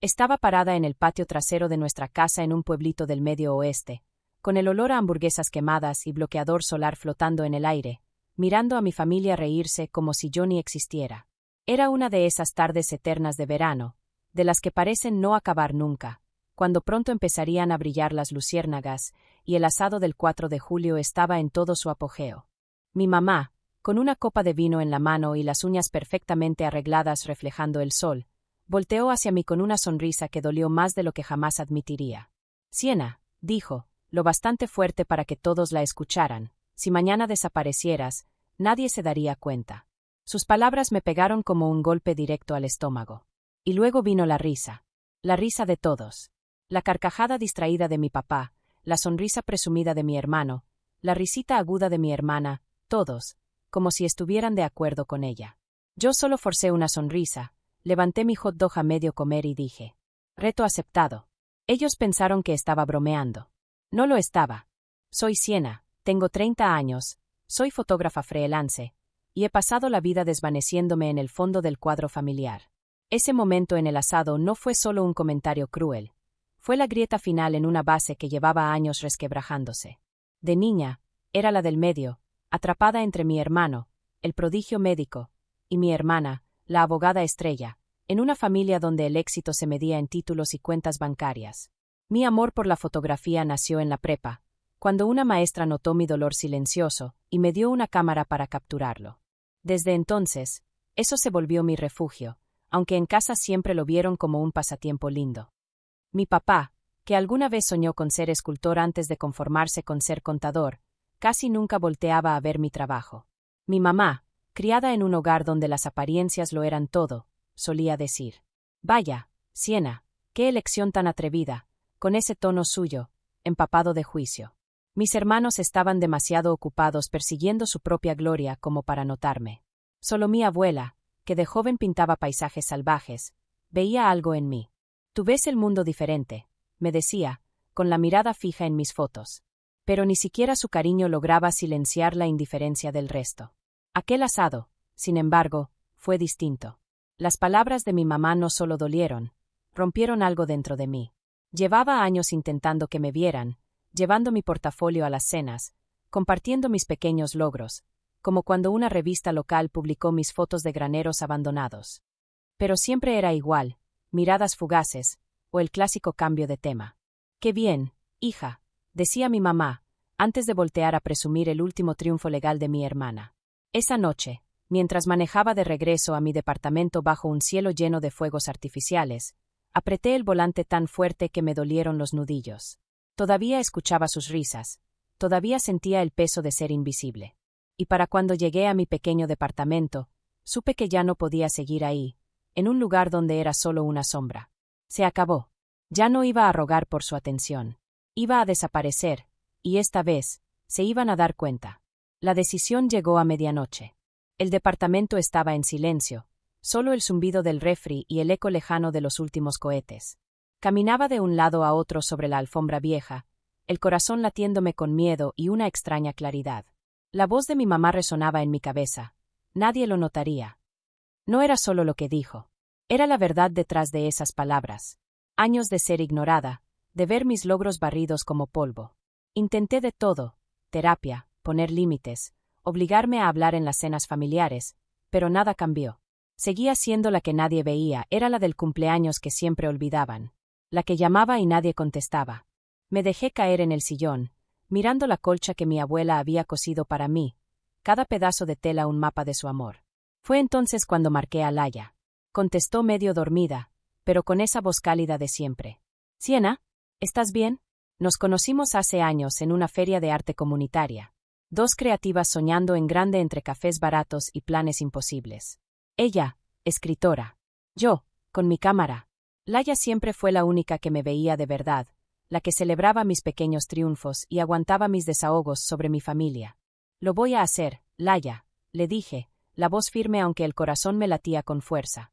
Estaba parada en el patio trasero de nuestra casa en un pueblito del medio oeste, con el olor a hamburguesas quemadas y bloqueador solar flotando en el aire, mirando a mi familia reírse como si yo ni existiera. Era una de esas tardes eternas de verano, de las que parecen no acabar nunca, cuando pronto empezarían a brillar las luciérnagas, y el asado del 4 de julio estaba en todo su apogeo. Mi mamá, con una copa de vino en la mano y las uñas perfectamente arregladas reflejando el sol, volteó hacia mí con una sonrisa que dolió más de lo que jamás admitiría. Siena, dijo, lo bastante fuerte para que todos la escucharan, si mañana desaparecieras, nadie se daría cuenta. Sus palabras me pegaron como un golpe directo al estómago. Y luego vino la risa de todos. La carcajada distraída de mi papá, la sonrisa presumida de mi hermano, la risita aguda de mi hermana, todos, como si estuvieran de acuerdo con ella. Yo solo forcé una sonrisa, levanté mi hot dog a medio comer y dije: reto aceptado. Ellos pensaron que estaba bromeando. No lo estaba. Soy Siena, tengo 30 años, soy fotógrafa freelance, y he pasado la vida desvaneciéndome en el fondo del cuadro familiar. Ese momento en el asado no fue solo un comentario cruel, fue la grieta final en una base que llevaba años resquebrajándose. De niña, era la del medio, atrapada entre mi hermano, el prodigio médico, y mi hermana, la abogada estrella, en una familia donde el éxito se medía en títulos y cuentas bancarias. Mi amor por la fotografía nació en la prepa, cuando una maestra notó mi dolor silencioso y me dio una cámara para capturarlo. Desde entonces, eso se volvió mi refugio, aunque en casa siempre lo vieron como un pasatiempo lindo. Mi papá, que alguna vez soñó con ser escultor antes de conformarse con ser contador, casi nunca volteaba a ver mi trabajo. Mi mamá, criada en un hogar donde las apariencias lo eran todo, solía decir: vaya, Siena, qué elección tan atrevida, con ese tono suyo, empapado de juicio. Mis hermanos estaban demasiado ocupados persiguiendo su propia gloria como para notarme. Solo mi abuela, que de joven pintaba paisajes salvajes, veía algo en mí. Tú ves el mundo diferente, me decía, con la mirada fija en mis fotos. Pero ni siquiera su cariño lograba silenciar la indiferencia del resto. Aquel asado, sin embargo, fue distinto. Las palabras de mi mamá no solo dolieron, rompieron algo dentro de mí. Llevaba años intentando que me vieran, llevando mi portafolio a las cenas, compartiendo mis pequeños logros, como cuando una revista local publicó mis fotos de graneros abandonados. Pero siempre era igual, miradas fugaces, o el clásico cambio de tema. «Qué bien, hija», decía mi mamá, antes de voltear a presumir el último triunfo legal de mi hermana. Esa noche, mientras manejaba de regreso a mi departamento bajo un cielo lleno de fuegos artificiales, apreté el volante tan fuerte que me dolieron los nudillos. Todavía escuchaba sus risas, todavía sentía el peso de ser invisible. Y para cuando llegué a mi pequeño departamento, supe que ya no podía seguir ahí, en un lugar donde era solo una sombra. Se acabó. Ya no iba a rogar por su atención. Iba a desaparecer, y esta vez, se iban a dar cuenta. La decisión llegó a medianoche. El departamento estaba en silencio, solo el zumbido del refri y el eco lejano de los últimos cohetes. Caminaba de un lado a otro sobre la alfombra vieja, el corazón latiéndome con miedo y una extraña claridad. La voz de mi mamá resonaba en mi cabeza. Nadie lo notaría. No era solo lo que dijo. Era la verdad detrás de esas palabras. Años de ser ignorada, de ver mis logros barridos como polvo. Intenté de todo: terapia, poner límites, obligarme a hablar en las cenas familiares, pero nada cambió. Seguía siendo la que nadie veía, era la del cumpleaños que siempre olvidaban. La que llamaba y nadie contestaba. Me dejé caer en el sillón, mirando la colcha que mi abuela había cosido para mí, cada pedazo de tela un mapa de su amor. Fue entonces cuando marqué a Laya. Contestó medio dormida, pero con esa voz cálida de siempre. «Siena, ¿estás bien?» Nos conocimos hace años en una feria de arte comunitaria. Dos creativas soñando en grande entre cafés baratos y planes imposibles. Ella, escritora. Yo, con mi cámara. Laya siempre fue la única que me veía de verdad, la que celebraba mis pequeños triunfos y aguantaba mis desahogos sobre mi familia. «Lo voy a hacer, Laya», le dije, la voz firme aunque el corazón me latía con fuerza.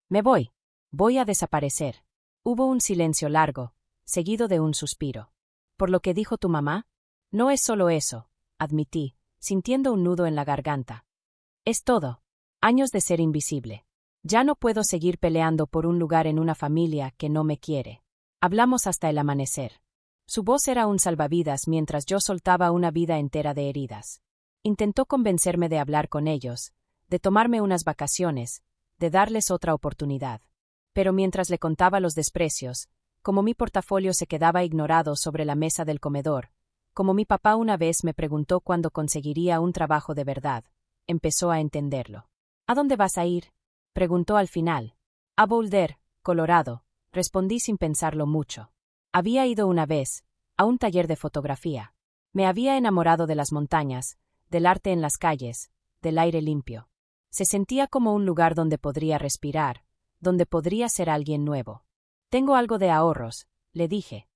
«Me voy. Voy a desaparecer». Hubo un silencio largo, seguido de un suspiro. «¿Por lo que dijo tu mamá?» «No es solo eso», admití, sintiendo un nudo en la garganta. «Es todo. Años de ser invisible. Ya no puedo seguir peleando por un lugar en una familia que no me quiere. Hablamos hasta el amanecer. Su voz era un salvavidas mientras yo soltaba una vida entera de heridas. Intentó convencerme de hablar con ellos, de tomarme unas vacaciones, de darles otra oportunidad. Pero mientras le contaba los desprecios, como mi portafolio se quedaba ignorado sobre la mesa del comedor, como mi papá una vez me preguntó cuándo conseguiría un trabajo de verdad, empezó a entenderlo. ¿A dónde vas a ir?, preguntó al final. A Boulder, Colorado, respondí sin pensarlo mucho. Había ido una vez, a un taller de fotografía. Me había enamorado de las montañas, del arte en las calles, del aire limpio. Se sentía como un lugar donde podría respirar, donde podría ser alguien nuevo. Tengo algo de ahorros, le dije.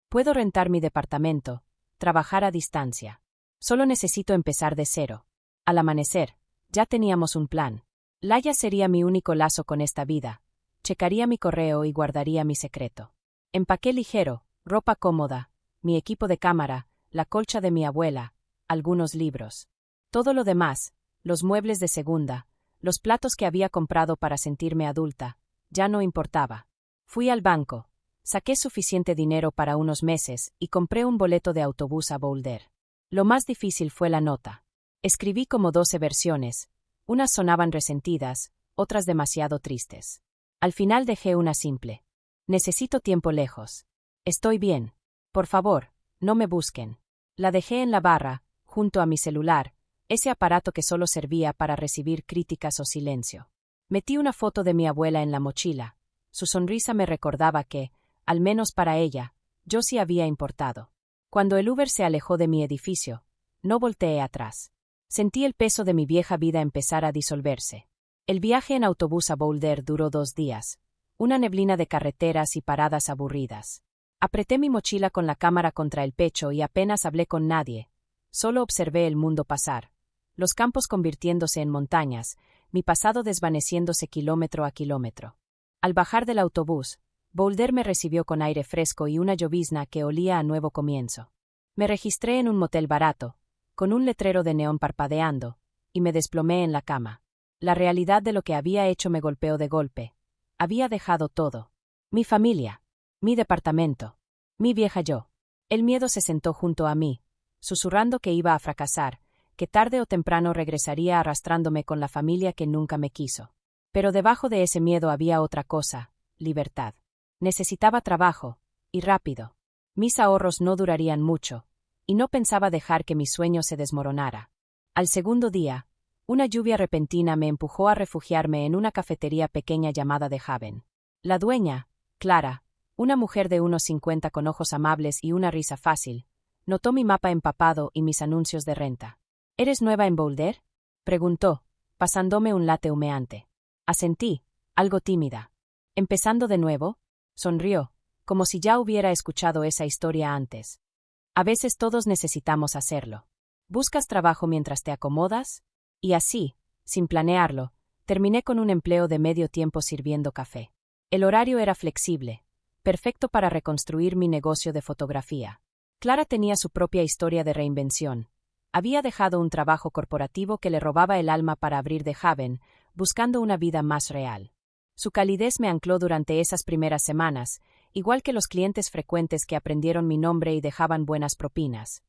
Puedo rentar mi departamento, trabajar a distancia. Solo necesito empezar de cero. Al amanecer, ya teníamos un plan. Laia sería mi único lazo con esta vida. Checaría mi correo y guardaría mi secreto. Empaqué ligero, ropa cómoda, mi equipo de cámara, la colcha de mi abuela, algunos libros. Todo lo demás, los muebles de segunda, los platos que había comprado para sentirme adulta, ya no importaba. Fui al banco, saqué suficiente dinero para unos meses y compré un boleto de autobús a Boulder. Lo más difícil fue la nota. Escribí como 12 versiones, unas sonaban resentidas, otras demasiado tristes. Al final dejé una simple. Necesito tiempo lejos. Estoy bien. Por favor, no me busquen. La dejé en la barra, junto a mi celular, ese aparato que solo servía para recibir críticas o silencio. Metí una foto de mi abuela en la mochila. Su sonrisa me recordaba que, al menos para ella, yo sí había importado. Cuando el Uber se alejó de mi edificio, no volteé atrás. Sentí el peso de mi vieja vida empezar a disolverse. El viaje en autobús a Boulder duró 2 días. Una neblina de carreteras y paradas aburridas. Apreté mi mochila con la cámara contra el pecho y apenas hablé con nadie. Solo observé el mundo pasar. Los campos convirtiéndose en montañas, mi pasado desvaneciéndose kilómetro a kilómetro. Al bajar del autobús, Boulder me recibió con aire fresco y una llovizna que olía a nuevo comienzo. Me registré en un motel barato, con un letrero de neón parpadeando, y me desplomé en la cama. La realidad de lo que había hecho me golpeó de golpe. Había dejado todo. Mi familia. Mi departamento. Mi vieja yo. El miedo se sentó junto a mí, susurrando que iba a fracasar, que tarde o temprano regresaría arrastrándome con la familia que nunca me quiso. Pero debajo de ese miedo había otra cosa, libertad. Necesitaba trabajo, y rápido. Mis ahorros no durarían mucho, y no pensaba dejar que mi sueño se desmoronara. Al segundo día, una lluvia repentina me empujó a refugiarme en una cafetería pequeña llamada The Haven. La dueña, Clara, una mujer de unos 50 con ojos amables y una risa fácil, notó mi mapa empapado y mis anuncios de renta. ¿Eres nueva en Boulder?, preguntó, pasándome un latte humeante. Asentí, algo tímida. ¿Empezando de nuevo?, sonrió, como si ya hubiera escuchado esa historia antes. A veces todos necesitamos hacerlo. ¿Buscas trabajo mientras te acomodas? Y así, sin planearlo, terminé con un empleo de medio tiempo sirviendo café. El horario era flexible, perfecto para reconstruir mi negocio de fotografía. Clara tenía su propia historia de reinvención. Había dejado un trabajo corporativo que le robaba el alma para abrir The Haven, buscando una vida más real. Su calidez me ancló durante esas primeras semanas, igual que los clientes frecuentes que aprendieron mi nombre y dejaban buenas propinas.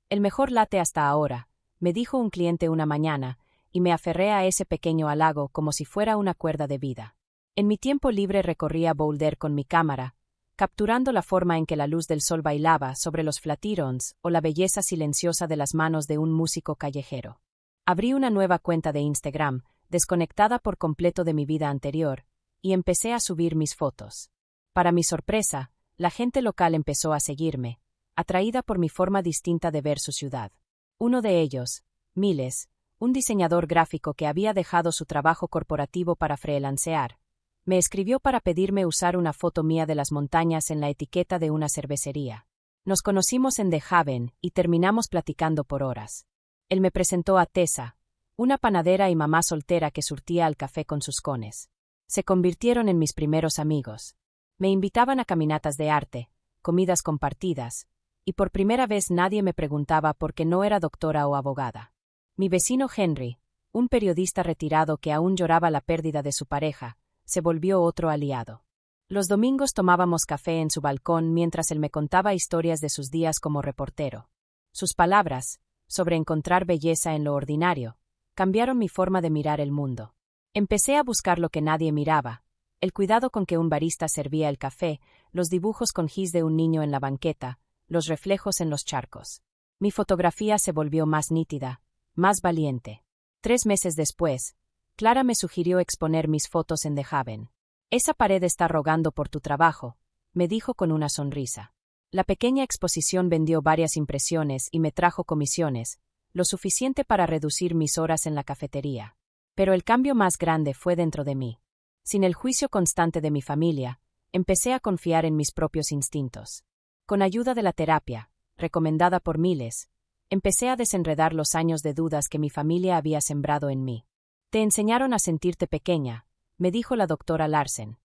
El mejor latte hasta ahora, me dijo un cliente una mañana, y me aferré a ese pequeño halago como si fuera una cuerda de vida. En mi tiempo libre recorría Boulder con mi cámara, capturando la forma en que la luz del sol bailaba sobre los Flatirons o la belleza silenciosa de las manos de un músico callejero. Abrí una nueva cuenta de Instagram, desconectada por completo de mi vida anterior, y empecé a subir mis fotos. Para mi sorpresa, la gente local empezó a seguirme, atraída por mi forma distinta de ver su ciudad. Uno de ellos, Miles, un diseñador gráfico que había dejado su trabajo corporativo para freelancear, me escribió para pedirme usar una foto mía de las montañas en la etiqueta de una cervecería. Nos conocimos en The Haven y terminamos platicando por horas. Él me presentó a Tessa, una panadera y mamá soltera que surtía al café con sus cones. Se convirtieron en mis primeros amigos. Me invitaban a caminatas de arte, comidas compartidas, y por primera vez nadie me preguntaba por qué no era doctora o abogada. Mi vecino Henry, un periodista retirado que aún lloraba la pérdida de su pareja, se volvió otro aliado. Los domingos tomábamos café en su balcón mientras él me contaba historias de sus días como reportero. Sus palabras, sobre encontrar belleza en lo ordinario, cambiaron mi forma de mirar el mundo. Empecé a buscar lo que nadie miraba: el cuidado con que un barista servía el café, los dibujos con gis de un niño en la banqueta, los reflejos en los charcos. Mi fotografía se volvió más nítida, más valiente. 3 meses después, Clara me sugirió exponer mis fotos en The Haven. Esa pared está rogando por tu trabajo, me dijo con una sonrisa. La pequeña exposición vendió varias impresiones y me trajo comisiones, lo suficiente para reducir mis horas en la cafetería. Pero el cambio más grande fue dentro de mí. Sin el juicio constante de mi familia, empecé a confiar en mis propios instintos. Con ayuda de la terapia, recomendada por miles, empecé a desenredar los años de dudas que mi familia había sembrado en mí. Te enseñaron a sentirte pequeña, me dijo la doctora Larsen.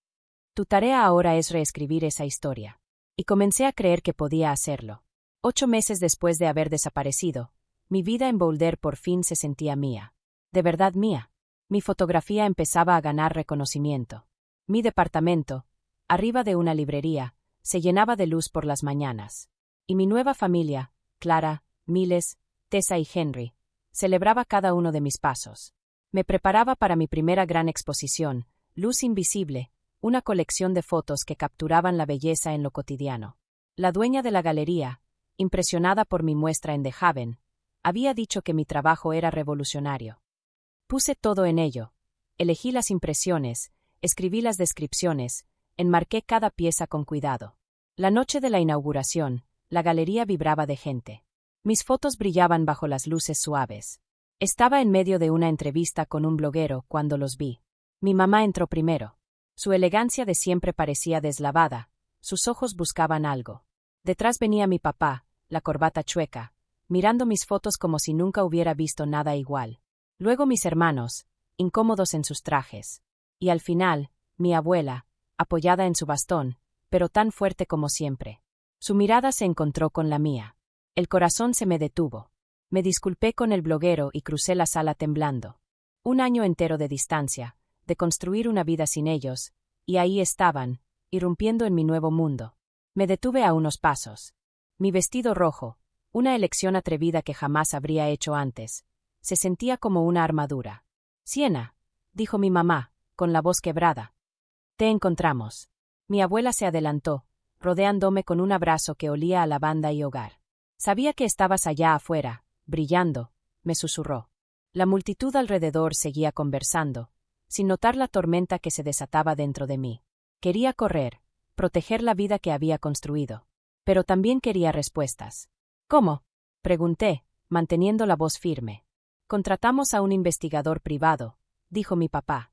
Tu tarea ahora es reescribir esa historia. Y comencé a creer que podía hacerlo. 8 meses después de haber desaparecido, mi vida en Boulder por fin se sentía mía. De verdad mía. Mi fotografía empezaba a ganar reconocimiento. Mi departamento, arriba de una librería, se llenaba de luz por las mañanas. Y mi nueva familia, Clara, Miles, Tessa y Henry, celebraba cada uno de mis pasos. Me preparaba para mi primera gran exposición, Luz Invisible, una colección de fotos que capturaban la belleza en lo cotidiano. La dueña de la galería, impresionada por mi muestra en The Haven, había dicho que mi trabajo era revolucionario. Puse todo en ello. Elegí las impresiones, escribí las descripciones, enmarqué cada pieza con cuidado. La noche de la inauguración, la galería vibraba de gente. Mis fotos brillaban bajo las luces suaves. Estaba en medio de una entrevista con un bloguero cuando los vi. Mi mamá entró primero. Su elegancia de siempre parecía deslavada, sus ojos buscaban algo. Detrás venía mi papá, la corbata chueca, mirando mis fotos como si nunca hubiera visto nada igual. Luego mis hermanos, incómodos en sus trajes. Y al final, mi abuela, apoyada en su bastón, pero tan fuerte como siempre. Su mirada se encontró con la mía. El corazón se me detuvo. Me disculpé con el bloguero y crucé la sala temblando. Un año entero de distancia, de construir una vida sin ellos, y ahí estaban, irrumpiendo en mi nuevo mundo. Me detuve a unos pasos. Mi vestido rojo, una elección atrevida que jamás habría hecho antes, se sentía como una armadura. Sienna, dijo mi mamá, con la voz quebrada. Te encontramos. Mi abuela se adelantó, rodeándome con un abrazo que olía a lavanda y hogar. Sabía que estabas allá afuera, brillando, me susurró. La multitud alrededor seguía conversando, sin notar la tormenta que se desataba dentro de mí. Quería correr, proteger la vida que había construido. Pero también quería respuestas. ¿Cómo? Pregunté, manteniendo la voz firme. Contratamos a un investigador privado, dijo mi papá.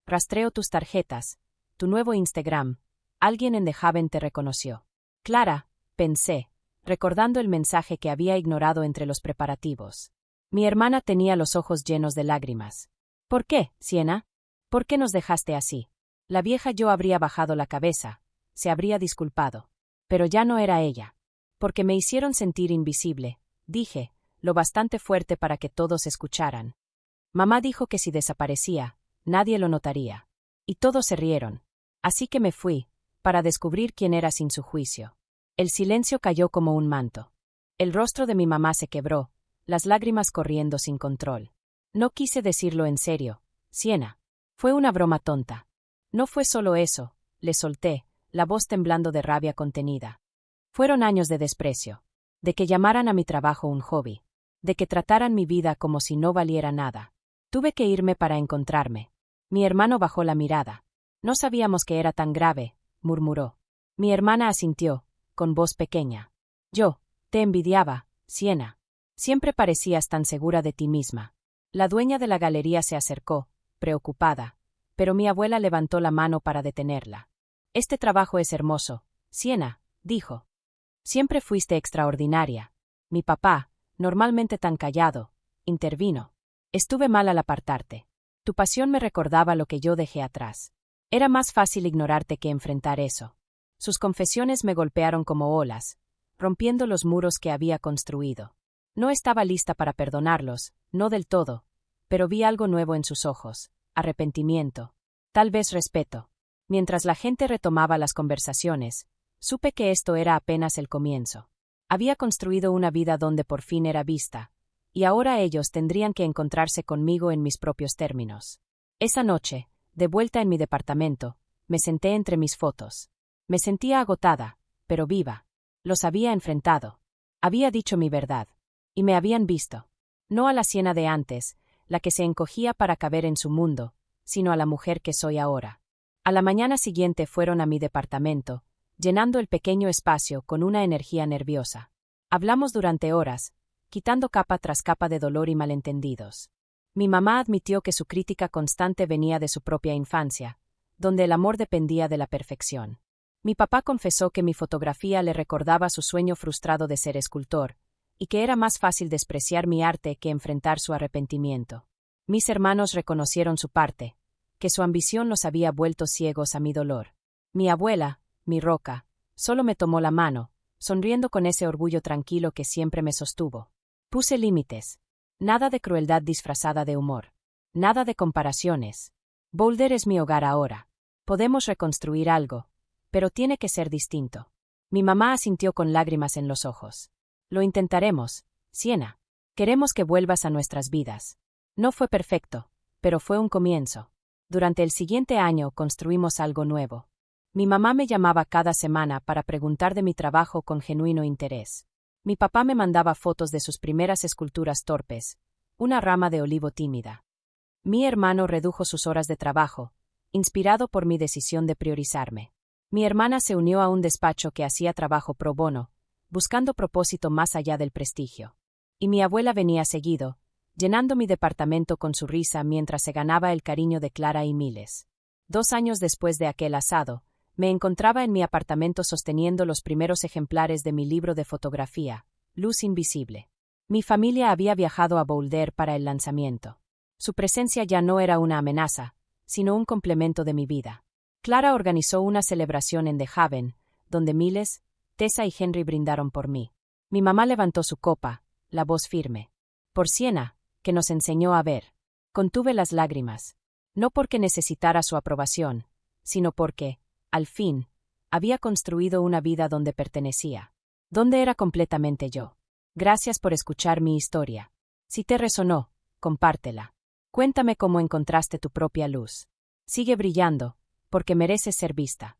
Rastreo tus tarjetas, tu nuevo Instagram. Alguien en The Haven te reconoció. Clara, pensé, recordando el mensaje que había ignorado entre los preparativos. Mi hermana tenía los ojos llenos de lágrimas. ¿Por qué, Sienna? ¿Por qué nos dejaste así? La vieja yo habría bajado la cabeza, se habría disculpado. Pero ya no era ella. Porque me hicieron sentir invisible, dije, lo bastante fuerte para que todos escucharan. Mamá dijo que si desaparecía, nadie lo notaría. Y todos se rieron. Así que me fui, para descubrir quién era sin su juicio. El silencio cayó como un manto. El rostro de mi mamá se quebró, las lágrimas corriendo sin control. No quise decirlo en serio, Sienna. Fue una broma tonta. No fue solo eso, le solté, la voz temblando de rabia contenida. Fueron años de desprecio. De que llamaran a mi trabajo un hobby. De que trataran mi vida como si no valiera nada. Tuve que irme para encontrarme. Mi hermano bajó la mirada. No sabíamos que era tan grave, murmuró. Mi hermana asintió, con voz pequeña. Yo, te envidiaba, Sienna. Siempre parecías tan segura de ti misma. La dueña de la galería se acercó, preocupada, pero mi abuela levantó la mano para detenerla. Este trabajo es hermoso, Sienna, dijo. Siempre fuiste extraordinaria. Mi papá, normalmente tan callado, intervino. Estuve mal al apartarte. Tu pasión me recordaba lo que yo dejé atrás. Era más fácil ignorarte que enfrentar eso. Sus confesiones me golpearon como olas, rompiendo los muros que había construido. No estaba lista para perdonarlos, no del todo, pero vi algo nuevo en sus ojos, arrepentimiento, tal vez respeto. Mientras la gente retomaba las conversaciones, supe que esto era apenas el comienzo. Había construido una vida donde por fin era vista, y ahora ellos tendrían que encontrarse conmigo en mis propios términos. Esa noche, de vuelta en mi departamento, me senté entre mis fotos. Me sentía agotada, pero viva. Los había enfrentado. Había dicho mi verdad. Y me habían visto. No a la Siena de antes, la que se encogía para caber en su mundo, sino a la mujer que soy ahora. A la mañana siguiente fueron a mi departamento, llenando el pequeño espacio con una energía nerviosa. Hablamos durante horas, quitando capa tras capa de dolor y malentendidos. Mi mamá admitió que su crítica constante venía de su propia infancia, donde el amor dependía de la perfección. Mi papá confesó que mi fotografía le recordaba su sueño frustrado de ser escultor, y que era más fácil despreciar mi arte que enfrentar su arrepentimiento. Mis hermanos reconocieron su parte, que su ambición los había vuelto ciegos a mi dolor. Mi abuela, mi roca, solo me tomó la mano, sonriendo con ese orgullo tranquilo que siempre me sostuvo. Puse límites. Nada de crueldad disfrazada de humor. Nada de comparaciones. Boulder es mi hogar ahora. Podemos reconstruir algo, pero tiene que ser distinto. Mi mamá asintió con lágrimas en los ojos. Lo intentaremos, Siena. Queremos que vuelvas a nuestras vidas. No fue perfecto, pero fue un comienzo. Durante el siguiente año construimos algo nuevo. Mi mamá me llamaba cada semana para preguntar de mi trabajo con genuino interés. Mi papá me mandaba fotos de sus primeras esculturas torpes, una rama de olivo tímida. Mi hermano redujo sus horas de trabajo, inspirado por mi decisión de priorizarme. Mi hermana se unió a un despacho que hacía trabajo pro bono, buscando propósito más allá del prestigio. Y mi abuela venía seguido, llenando mi departamento con su risa mientras se ganaba el cariño de Clara y Miles. 2 años después de aquel asado, me encontraba en mi apartamento sosteniendo los primeros ejemplares de mi libro de fotografía, Luz Invisible. Mi familia había viajado a Boulder para el lanzamiento. Su presencia ya no era una amenaza, sino un complemento de mi vida. Clara organizó una celebración en The Haven, donde Miles, Tessa y Henry brindaron por mí. Mi mamá levantó su copa, la voz firme. Por Siena, que nos enseñó a ver. Contuve las lágrimas. No porque necesitara su aprobación, sino porque, al fin, había construido una vida donde pertenecía. Donde era completamente yo. Gracias por escuchar mi historia. Si te resonó, compártela. Cuéntame cómo encontraste tu propia luz. Sigue brillando, porque mereces ser vista.